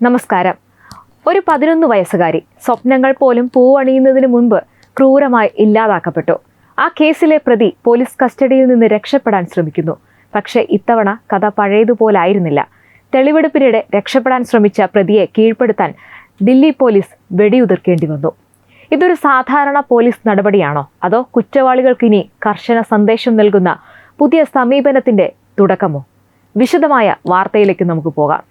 നമസ്കാരം. ഒരു 11 വയസ്സുകാരി സ്വപ്നങ്ങൾ പോലും പൂവണിയുന്നതിന് മുൻപ് ക്രൂരമായി ഇല്ലാതാക്കപ്പെട്ടു. ആ കേസിലെ പ്രതി പോലീസ് കസ്റ്റഡിയിൽ നിന്ന് രക്ഷപ്പെടാൻ ശ്രമിക്കുന്നു. പക്ഷേ ഇത്തവണ കഥ പഴയതുപോലായിരുന്നില്ല. തെളിവെടുപ്പിനിടെ രക്ഷപ്പെടാൻ ശ്രമിച്ച പ്രതിയെ കീഴ്പ്പെടുത്താൻ ദില്ലി പോലീസ് വെടിയുതിർക്കേണ്ടി വന്നു. ഇതൊരു സാധാരണ പോലീസ് നടപടിയാണോ, അതോ കുറ്റവാളികൾക്കിനി കർശന സന്ദേശം നൽകുന്ന പുതിയ സമീപനത്തിന്റെ തുടക്കമോ? വിശദമായ വാർത്തയിലേക്ക് നമുക്ക് പോകാം.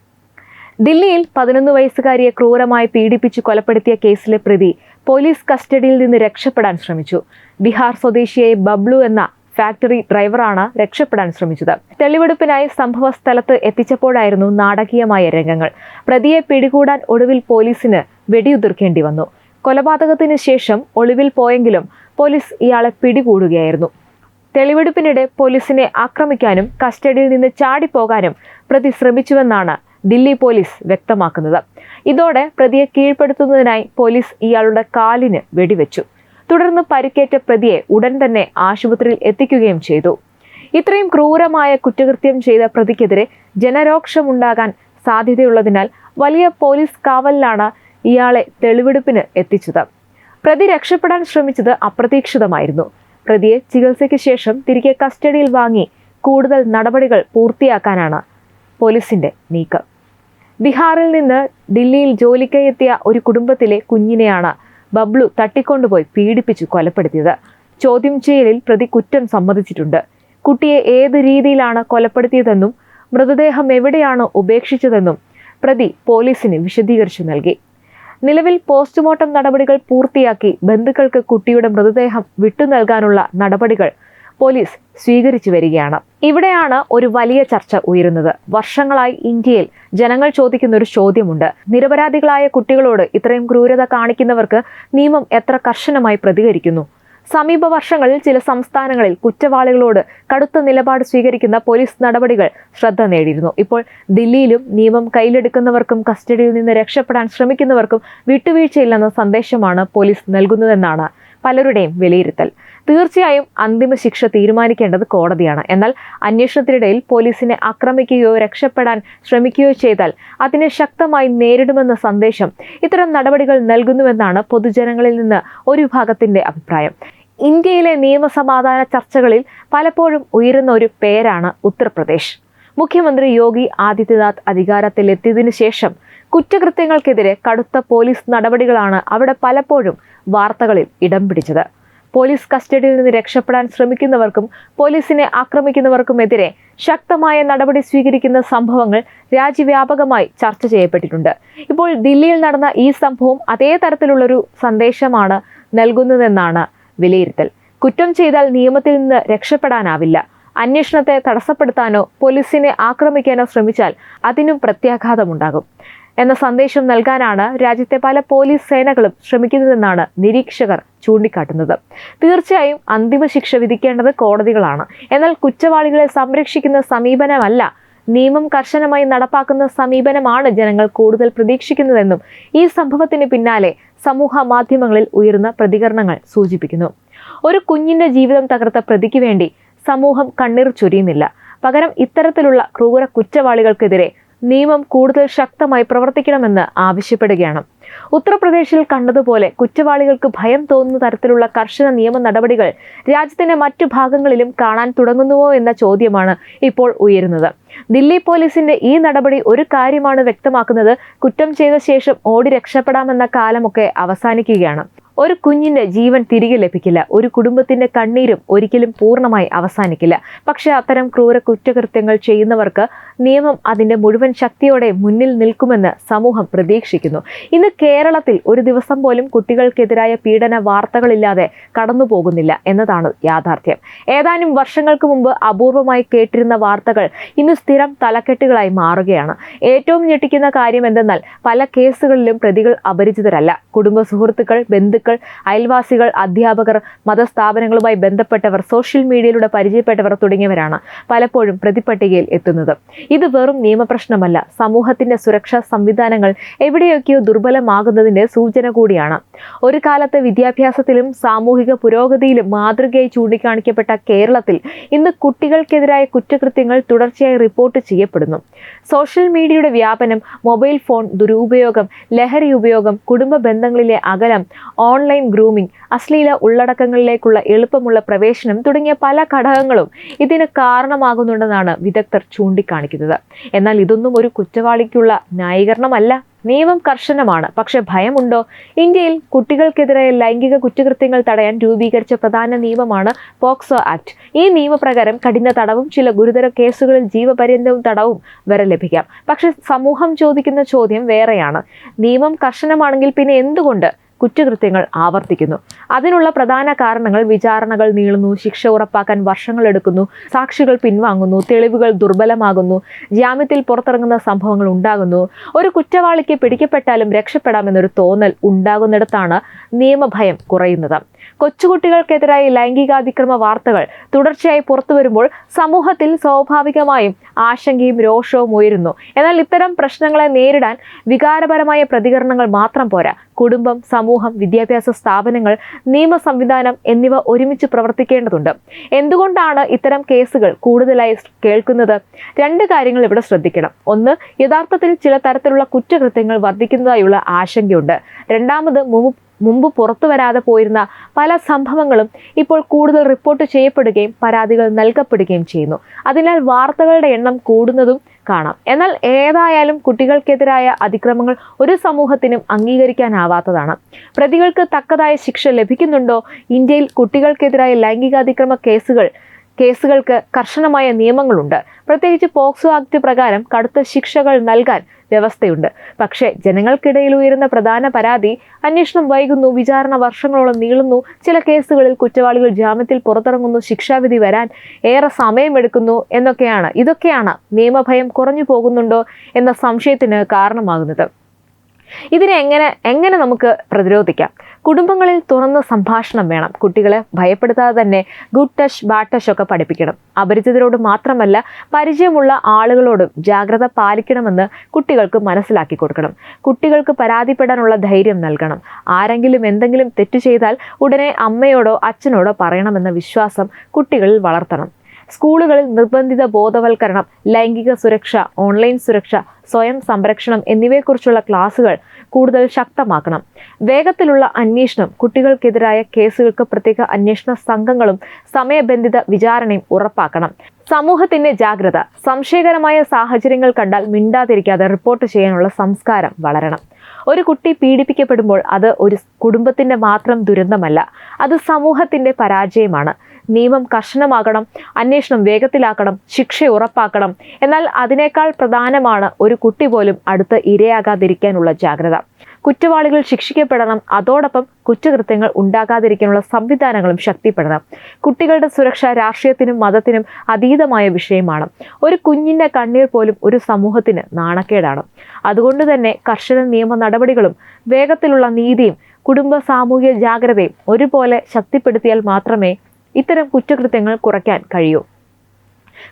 ദില്ലിയിൽ 11 വയസ്സുകാരിയെ ക്രൂരമായി പീഡിപ്പിച്ച് കൊലപ്പെടുത്തിയ കേസിലെ പ്രതി പോലീസ് കസ്റ്റഡിയിൽ നിന്ന് രക്ഷപ്പെടാൻ ശ്രമിച്ചു. ബീഹാർ സ്വദേശിയായ ബബ്ലു എന്ന ഫാക്ടറി ഡ്രൈവറാണ് രക്ഷപ്പെടാൻ ശ്രമിച്ചത്. തെളിവെടുപ്പിനായി സംഭവ സ്ഥലത്ത് എത്തിച്ചപ്പോഴായിരുന്നു നാടകീയമായ രംഗങ്ങൾ. പ്രതിയെ പിടികൂടാൻ ഒടുവിൽ പോലീസിന് വെടിയുതിർക്കേണ്ടി വന്നു. കൊലപാതകത്തിന് ശേഷം ഒളിവിൽ പോയെങ്കിലും പോലീസ് ഇയാളെ പിടികൂടുകയായിരുന്നു. തെളിവെടുപ്പിനിടെ പോലീസിനെ ആക്രമിക്കാനും കസ്റ്റഡിയിൽ നിന്ന് ചാടിപ്പോകാനും പ്രതി ശ്രമിച്ചുവെന്നാണ് ദില്ലി പോലീസ് വ്യക്തമാക്കുന്നത്. ഇതോടെ പ്രതിയെ കീഴ്പ്പെടുത്തുന്നതിനായി പോലീസ് ഇയാളുടെ കാലിന് വെടിവെച്ചു. തുടർന്ന് പരിക്കേറ്റ പ്രതിയെ ഉടൻ തന്നെ ആശുപത്രിയിൽ എത്തിക്കുകയും ചെയ്തു. ഇത്രയും ക്രൂരമായ കുറ്റകൃത്യം ചെയ്ത പ്രതിക്കെതിരെ ജനരോക്ഷമുണ്ടാകാൻ സാധ്യതയുള്ളതിനാൽ വലിയ പോലീസ് കാവലിലാണ് ഇയാളെ തെളിവെടുപ്പിന് എത്തിച്ചത്. പ്രതി രക്ഷപ്പെടാൻ ശ്രമിച്ചത് അപ്രതീക്ഷിതമായിരുന്നു. പ്രതിയെ ചികിത്സയ്ക്ക് ശേഷം തിരികെ കസ്റ്റഡിയിൽ വാങ്ങി കൂടുതൽ നടപടികൾ പൂർത്തിയാക്കാനാണ് പോലീസിന്റെ നീക്കം. ബീഹാറിൽ നിന്ന് ദില്ലിയിൽ ജോലിക്കായി എത്തിയ ഒരു കുടുംബത്തിലെ കുഞ്ഞിനെയാണ് ബബ്ലു തട്ടിക്കൊണ്ടുപോയി പീഡിപ്പിച്ചു കൊലപ്പെടുത്തിയത്. ചോദ്യം ചെയ്യലിൽ പ്രതി കുറ്റം സമ്മതിച്ചിട്ടുണ്ട്. കുട്ടിയെ ഏത് രീതിയിലാണ് കൊലപ്പെടുത്തിയതെന്നും മൃതദേഹം എവിടെയാണ് ഉപേക്ഷിച്ചതെന്നും പ്രതി പോലീസിന് വിശദീകരിച്ചു നൽകി. നിലവിൽ പോസ്റ്റ്മോർട്ടം നടപടികൾ പൂർത്തിയാക്കി ബന്ധുക്കൾക്ക് കുട്ടിയുടെ മൃതദേഹം വിട്ടു നൽകാനുള്ള നടപടികൾ പോലീസ് സ്വീകരിച്ചു വരികയാണ്. ഇവിടെയാണ് ഒരു വലിയ ചർച്ച ഉയരുന്നത്. വർഷങ്ങളായി ഇന്ത്യയിൽ ജനങ്ങൾ ചോദിക്കുന്ന ഒരു ചോദ്യമുണ്ട്. നിരപരാധികളായ കുട്ടികളോട് ഇത്രയും ക്രൂരത കാണിക്കുന്നവർക്ക് നിയമം എത്ര കർശനമായി പ്രതികരിക്കുന്നു? സമീപ വർഷങ്ങളിൽ ചില സംസ്ഥാനങ്ങളിൽ കുറ്റവാളികളോട് കടുത്ത നിലപാട് സ്വീകരിക്കുന്ന പോലീസ് നടപടികൾ ശ്രദ്ധ നേടിയിരുന്നു. ഇപ്പോൾ ദില്ലിയിലും നിയമം കയ്യിലെടുക്കുന്നവർക്കും കസ്റ്റഡിയിൽ നിന്ന് രക്ഷപ്പെടാൻ ശ്രമിക്കുന്നവർക്കും വിട്ടുവീഴ്ചയില്ലെന്ന സന്ദേശമാണ് പോലീസ് നൽകുന്നതെന്നാണ് പലരുടെയും വിലയിരുത്തൽ. തീർച്ചയായും അന്തിമ ശിക്ഷ തീരുമാനിക്കേണ്ടത് കോടതിയാണ്. എന്നാൽ അന്വേഷണത്തിനിടയിൽ പോലീസിനെ ആക്രമിക്കുകയോ രക്ഷപ്പെടാൻ ശ്രമിക്കുകയോ ചെയ്താൽ അതിനെ ശക്തമായി നേരിടുമെന്ന സന്ദേശം ഇത്തരം നടപടികൾ നൽകുന്നുവെന്നാണ് പൊതുജനങ്ങളിൽ നിന്ന് ഒരു വിഭാഗത്തിന്റെ അഭിപ്രായം. ഇന്ത്യയിലെ നിയമസമാധാന ചർച്ചകളിൽ പലപ്പോഴും ഉയരുന്ന ഒരു പേരാണ് ഉത്തർപ്രദേശ്. മുഖ്യമന്ത്രി യോഗി ആദിത്യനാഥ് അധികാരത്തിലെത്തിയതിനു ശേഷം കുറ്റകൃത്യങ്ങൾക്കെതിരെ കടുത്ത പോലീസ് നടപടികളാണ് അവിടെ പലപ്പോഴും വാർത്തകളിൽ ഇടം പിടിച്ചത്. പോലീസ് കസ്റ്റഡിയിൽ നിന്ന് രക്ഷപ്പെടാൻ ശ്രമിക്കുന്നവർക്കും പോലീസിനെ ആക്രമിക്കുന്നവർക്കുമെതിരെ ശക്തമായ നടപടി സ്വീകരിക്കുന്ന സംഭവങ്ങൾ രാജ്യവ്യാപകമായി ചർച്ച ചെയ്യപ്പെട്ടിട്ടുണ്ട്. ഇപ്പോൾ ദില്ലിയിൽ നടന്ന ഈ സംഭവം അതേ തരത്തിലുള്ളൊരു സന്ദേശമാണ് നൽകുന്നതെന്നാണ് വിലയിരുത്തൽ. കുറ്റം ചെയ്താൽ നിയമത്തിൽ നിന്ന് രക്ഷപ്പെടാനാവില്ല. അന്വേഷണത്തെ തടസ്സപ്പെടുത്താനോ പോലീസിനെ ആക്രമിക്കാനോ ശ്രമിച്ചാൽ അതിനും പ്രത്യാഘാതമുണ്ടാകും എന്ന സന്ദേശം നൽകാനാണ് രാജ്യത്തെ പല പോലീസ് സേനകളും ശ്രമിക്കുന്നതെന്നാണ് നിരീക്ഷകർ ചൂണ്ടിക്കാട്ടുന്നത്. തീർച്ചയായും അന്തിമ ശിക്ഷ വിധിക്കേണ്ടത് കോടതികളാണ്. എന്നാൽ കുറ്റവാളികളെ സംരക്ഷിക്കുന്ന സമീപനമല്ല, നിയമം കർശനമായി നടപ്പാക്കുന്ന സമീപനമാണ് ജനങ്ങൾ കൂടുതൽ പ്രതീക്ഷിക്കുന്നതെന്നും ഈ സംഭവത്തിന് പിന്നാലെ സമൂഹ മാധ്യമങ്ങളിൽ ഉയർന്ന പ്രതികരണങ്ങൾ സൂചിപ്പിക്കുന്നു. ഒരു കുഞ്ഞിന്റെ ജീവിതം തകർത്ത പ്രതിക്ക് വേണ്ടി സമൂഹം കണ്ണീർ ചൊരിയുന്നില്ല. പകരം ഇത്തരത്തിലുള്ള ക്രൂര കുറ്റവാളികൾക്കെതിരെ നിയമം കൂടുതൽ ശക്തമായി പ്രവർത്തിക്കണമെന്ന് ആവശ്യപ്പെടുകയാണ്. ഉത്തർപ്രദേശിൽ കണ്ടതുപോലെ കുറ്റവാളികൾക്ക് ഭയം തോന്നുന്ന തരത്തിലുള്ള കർശന നിയമ നടപടികൾ രാജ്യത്തിന്റെ മറ്റു ഭാഗങ്ങളിലും കാണാൻ തുടങ്ങുന്നുവോ എന്ന ചോദ്യമാണ് ഇപ്പോൾ ഉയരുന്നത്. ദില്ലി പോലീസിന്റെ ഈ നടപടി ഒരു കാര്യമാണ് വ്യക്തമാക്കുന്നത്: കുറ്റം ചെയ്ത ശേഷം ഓടി രക്ഷപ്പെടാമെന്ന കാലമൊക്കെ അവസാനിക്കുകയാണ്. ഒരു കുഞ്ഞിന്റെ ജീവൻ തിരികെ ലഭിക്കില്ല. ഒരു കുടുംബത്തിന്റെ കണ്ണീരും ഒരിക്കലും പൂർണ്ണമായി അവസാനിക്കില്ല. പക്ഷെ അത്തരം ക്രൂര കുറ്റകൃത്യങ്ങൾ ചെയ്യുന്നവർക്ക് നിയമം അതിന്റെ മുഴുവൻ ശക്തിയോടെ മുന്നിൽ നിൽക്കുമെന്ന് സമൂഹം പ്രതീക്ഷിക്കുന്നു. ഇന്ന് കേരളത്തിൽ ഒരു ദിവസം പോലും കുട്ടികൾക്കെതിരായ പീഡന വാർത്തകളില്ലാതെ കടന്നു പോകുന്നില്ല എന്നതാണ് യാഥാർത്ഥ്യം. ഏതാനും വർഷങ്ങൾക്ക് മുമ്പ് അപൂർവമായി കേട്ടിരുന്ന വാർത്തകൾ ഇന്ന് സ്ഥിരം തലക്കെട്ടുകളായി മാറുകയാണ്. ഏറ്റവും ഞെട്ടിക്കുന്ന കാര്യം എന്തെന്നാൽ പല കേസുകളിലും പ്രതികൾ അപരിചിതരല്ല. കുടുംബ സുഹൃത്തുക്കൾ, ബന്ധുക്കൾ, ബന്ധുക്കൾ, അയൽവാസികൾ, അധ്യാപകർ, മതസ്ഥാപനങ്ങളുമായി ബന്ധപ്പെട്ടവർ, സോഷ്യൽ മീഡിയയിലൂടെ പരിചയപ്പെട്ടവർ തുടങ്ങിയവരാണ് പലപ്പോഴും പ്രതിപട്ടികയിൽ എത്തുന്നത്. ഇത് വെറും നിയമപ്രശ്നമല്ല, സമൂഹത്തിന്റെ സുരക്ഷാ സംവിധാനങ്ങൾ എവിടെയൊക്കെയോ ദുർബലമാകുന്നതിന്റെ സൂചന കൂടിയാണ്. ഒരു കാലത്ത് വിദ്യാഭ്യാസത്തിലും സാമൂഹിക പുരോഗതിയിലും മാതൃകയായി ചൂണ്ടിക്കാണിക്കപ്പെട്ട കേരളത്തിൽ ഇന്ന് കുട്ടികൾക്കെതിരായ കുറ്റകൃത്യങ്ങൾ തുടർച്ചയായി റിപ്പോർട്ട് ചെയ്യപ്പെടുന്നു. സോഷ്യൽ മീഡിയയുടെ വ്യാപനം, മൊബൈൽ ഫോൺ ദുരുപയോഗം, ലഹരി ഉപയോഗം, കുടുംബ ബന്ധങ്ങളിലെ അകലം, ഓൺലൈൻ ഗ്രൂമിംഗ്, അശ്ലീല ഉള്ളടക്കങ്ങളിലേക്കുള്ള എളുപ്പമുള്ള പ്രവേശനം തുടങ്ങിയ പല ഘടകങ്ങളും ഇതിന് കാരണമാകുന്നുണ്ടെന്നാണ് വിദഗ്ധർ ചൂണ്ടിക്കാണിക്കുന്നത്. എന്നാൽ ഇതൊന്നും ഒരു കുറ്റവാളിക്കുള്ള ന്യായീകരണമല്ല. നിയമം കർശനമാണ്, പക്ഷെ ഭയമുണ്ടോ? ഇന്ത്യയിൽ കുട്ടികൾക്കെതിരായ ലൈംഗിക കുറ്റകൃത്യങ്ങൾ തടയാൻ രൂപീകരിച്ച പ്രധാന നിയമമാണ് പോക്സോ ആക്ട്. ഈ നിയമപ്രകാരം കഠിന തടവും ചില ഗുരുതര കേസുകളിൽ ജീവപര്യന്തവും തടവും വരെ ലഭിക്കാം. പക്ഷെ സമൂഹം ചോദിക്കുന്ന ചോദ്യം വേറെയാണ്. നിയമം കർശനമാണെങ്കിൽ പിന്നെ എന്തുകൊണ്ട് കുറ്റകൃത്യങ്ങൾ ആവർത്തിക്കുന്നു? അതിനുള്ള പ്രധാന കാരണങ്ങൾ വിചാരണകൾ നീളുന്നു, ശിക്ഷ ഉറപ്പാക്കാൻ വർഷങ്ങളെടുക്കുന്നു, സാക്ഷികൾ പിൻവാങ്ങുന്നു, തെളിവുകൾ ദുർബലമാകുന്നു, ജാമ്യത്തിൽ പുറത്തിറങ്ങുന്ന സംഭവങ്ങൾ ഉണ്ടാകുന്നു. ഒരു കുറ്റവാളിക്ക് പിടിക്കപ്പെട്ടാലും രക്ഷപ്പെടാമെന്നൊരു തോന്നൽ ഉണ്ടാകുന്നിടത്താണ് നിയമഭയം കുറയുന്നത്. കൊച്ചുകുട്ടികൾക്കെതിരായ ലൈംഗികാതിക്രമ വാർത്തകൾ തുടർച്ചയായി പുറത്തു വരുമ്പോൾ സമൂഹത്തിൽ സ്വാഭാവികമായും ആശങ്കയും രോഷവും ഉയരുന്നു. എന്നാൽ ഇത്തരം പ്രശ്നങ്ങളെ നേരിടാൻ വികാരപരമായ പ്രതികരണങ്ങൾ മാത്രം പോരാ. കുടുംബം, സമൂഹം, വിദ്യാഭ്യാസ സ്ഥാപനങ്ങൾ, നിയമ സംവിധാനം എന്നിവ ഒരുമിച്ച് പ്രവർത്തിക്കേണ്ടതുണ്ട്. എന്തുകൊണ്ടാണ് ഇത്തരം കേസുകൾ കൂടുതലായി കേൾക്കുന്നത്? രണ്ട് കാര്യങ്ങൾ ഇവിടെ ശ്രദ്ധിക്കണം. ഒന്ന്, യഥാർത്ഥത്തിൽ ചില തരത്തിലുള്ള കുറ്റകൃത്യങ്ങൾ വർദ്ധിക്കുന്നതായുള്ള ആശങ്കയുണ്ട്. രണ്ടാമത്, മുമ്പ് പുറത്തു വരാതെ പോയിരുന്ന പല സംഭവങ്ങളും ഇപ്പോൾ കൂടുതൽ റിപ്പോർട്ട് ചെയ്യപ്പെടുകയും പരാതികൾ നൽകപ്പെടുകയും ചെയ്യുന്നു. അതിനാൽ വാർത്തകളുടെ എണ്ണം കൂടുന്നതും കാണാം. എന്നാൽ ഏതായാലും കുട്ടികൾക്കെതിരായ അതിക്രമങ്ങൾ ഒരു സമൂഹത്തിനും അംഗീകരിക്കാനാവാത്തതാണ്. പ്രതികൾക്ക് തക്കതായ ശിക്ഷ ലഭിക്കുന്നുണ്ടോ? ഇന്ത്യയിൽ കുട്ടികൾക്കെതിരായ ലൈംഗികാതിക്രമ കേസുകൾക്ക് കർശനമായ നിയമങ്ങളുണ്ട്. പ്രത്യേകിച്ച് പോക്സോ ആക്ട് പ്രകാരം കടുത്ത ശിക്ഷകൾ നൽകാൻ വ്യവസ്ഥയുണ്ട്. പക്ഷേ ജനങ്ങൾക്കിടയിൽ ഉയരുന്ന പ്രധാന പരാതി അന്വേഷണം വൈകുന്നു, വിചാരണ വർഷങ്ങളോളം നീളുന്നു, ചില കേസുകളിൽ കുറ്റവാളികൾ ജാമ്യത്തിൽ പുറത്തിറങ്ങുന്നു, ശിക്ഷാവിധി വരാൻ ഏറെ സമയമെടുക്കുന്നു എന്നൊക്കെയാണ്. ഇതൊക്കെയാണ് നിയമഭയം കുറഞ്ഞു പോകുന്നുണ്ടോ എന്ന സംശയത്തിന് കാരണമാകുന്നത്. ഇതിനെ എങ്ങനെ നമുക്ക് പ്രതിരോധിക്കാം? കുടുംബങ്ങളിൽ തുറന്ന സംഭാഷണം വേണം. കുട്ടികളെ ഭയപ്പെടുത്താതെ തന്നെ ഗുഡ് ടച്ച്, ബാഡ് ടച്ച് ഒക്കെ പഠിപ്പിക്കണം. അപരിചിതരോട് മാത്രമല്ല, പരിചയമുള്ള ആളുകളോടും ജാഗ്രത പാലിക്കണമെന്ന് കുട്ടികൾക്ക് മനസ്സിലാക്കി കൊടുക്കണം. കുട്ടികൾക്ക് പരാതിപ്പെടാനുള്ള ധൈര്യം നൽകണം. ആരെങ്കിലും എന്തെങ്കിലും തെറ്റ് ചെയ്താൽ ഉടനെ അമ്മയോടോ അച്ഛനോടോ പറയണമെന്ന വിശ്വാസം കുട്ടികളിൽ വളർത്തണം. സ്കൂളുകളിൽ നിർബന്ധിത ബോധവൽക്കരണം, ലൈംഗിക സുരക്ഷ, ഓൺലൈൻ സുരക്ഷ, സ്വയം സംരക്ഷണം എന്നിവയെക്കുറിച്ചുള്ള ക്ലാസുകൾ കൂടുതൽ ശക്തമാക്കണം. വേഗത്തിലുള്ള അന്വേഷണം, കുട്ടികൾക്കെതിരായ കേസുകൾക്ക് പ്രത്യേക അന്വേഷണ സംഘങ്ങളും സമയബന്ധിത വിചാരണയും ഉറപ്പാക്കണം. സമൂഹത്തിന്റെ ജാഗ്രത, സംശയകരമായ സാഹചര്യങ്ങൾ കണ്ടാൽ മിണ്ടാതിരിക്കാതെ റിപ്പോർട്ട് ചെയ്യാനുള്ള സംസ്കാരം വളരണം. ഒരു കുട്ടി പീഡിപ്പിക്കപ്പെടുമ്പോൾ അത് ഒരു കുടുംബത്തിന്റെ മാത്രം ദുരന്തമല്ല, അത് സമൂഹത്തിന്റെ പരാജയമാണ്. നിയമം കർശനമാകണം, അന്വേഷണം വേഗത്തിലാക്കണം, ശിക്ഷ ഉറപ്പാക്കണം. എന്നാൽ അതിനേക്കാൾ പ്രധാനമാണ് ഒരു കുട്ടി പോലും അടുത്ത് ഇരയാകാതിരിക്കാനുള്ള ജാഗ്രത. കുറ്റവാളികൾ ശിക്ഷിക്കപ്പെടണം. അതോടൊപ്പം കുറ്റകൃത്യങ്ങൾ ഉണ്ടാകാതിരിക്കാനുള്ള സംവിധാനങ്ങളും ശക്തിപ്പെടണം. കുട്ടികളുടെ സുരക്ഷ രാഷ്ട്രീയത്തിനും മതത്തിനും അതീതമായ വിഷയമാണ്. ഒരു കുഞ്ഞിന്റെ കണ്ണീർ പോലും ഒരു സമൂഹത്തിന് നാണക്കേടാണ്. അതുകൊണ്ട് തന്നെ കർശന നിയമ നടപടികളും വേഗത്തിലുള്ള നീതിയും കുടുംബ സാമൂഹിക ജാഗ്രതയും ഒരുപോലെ ശക്തിപ്പെടുത്തിയാൽ മാത്രമേ ഇത്തരം കുറ്റകൃത്യങ്ങൾ കുറയ്ക്കാൻ കഴിയൂ.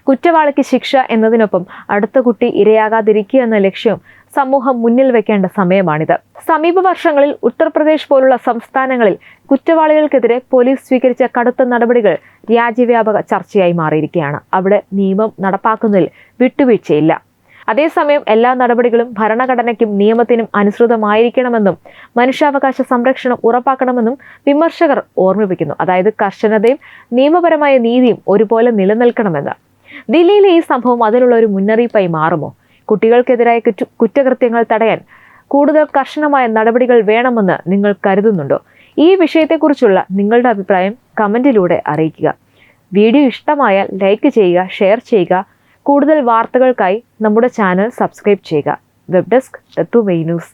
കുറ്റവാളിക്ക് ശിക്ഷ എന്നതിനൊപ്പം അടുത്ത കുട്ടി ഇരയാകാതിരിക്കുക എന്ന ലക്ഷ്യവും സമൂഹം മുന്നിൽ വെക്കേണ്ട സമയമാണിത്. സമീപ വർഷങ്ങളിൽ ഉത്തർപ്രദേശ് പോലുള്ള സംസ്ഥാനങ്ങളിൽ കുറ്റവാളികൾക്കെതിരെ പോലീസ് സ്വീകരിച്ച കടുത്ത നടപടികൾ രാജ്യവ്യാപക ചർച്ചയായി മാറിയിരിക്കുകയാണ്. അവിടെ നിയമം നടപ്പാക്കുന്നതിൽ വിട്ടുവീഴ്ചയില്ല. അതേസമയം എല്ലാ നടപടികളും ഭരണഘടനയ്ക്കും നിയമത്തിനും അനുസൃതമായിരിക്കണമെന്നും മനുഷ്യാവകാശ സംരക്ഷണം ഉറപ്പാക്കണമെന്നും വിമർശകർ ഓർമ്മിപ്പിക്കുന്നു. അതായത് കർശനതയും നിയമപരമായ നീതിയും ഒരുപോലെ നിലനിൽക്കണമെന്ന്. ദില്ലിയിലെ ഈ സംഭവം അതിനുള്ള ഒരു മുന്നറിയിപ്പായി മാറുമോ? കുട്ടികൾക്കെതിരായ കുറ്റകൃത്യങ്ങൾ തടയാൻ കൂടുതൽ കർശനമായ നടപടികൾ വേണമെന്ന് നിങ്ങൾ കരുതുന്നുണ്ടോ? ഈ വിഷയത്തെക്കുറിച്ചുള്ള നിങ്ങളുടെ അഭിപ്രായം കമന്റിലൂടെ അറിയിക്കുക. വീഡിയോ ഇഷ്ടമായാൽ ലൈക്ക് ചെയ്യുക, ഷെയർ ചെയ്യുക. കൂടുതൽ വാർത്തകൾക്കായി നമ്മുടെ ചാനൽ സബ്സ്ക്രൈബ് ചെയ്യുക. വെബ് ഡെസ്ക് തത്തുമൈ ന്യൂസ്.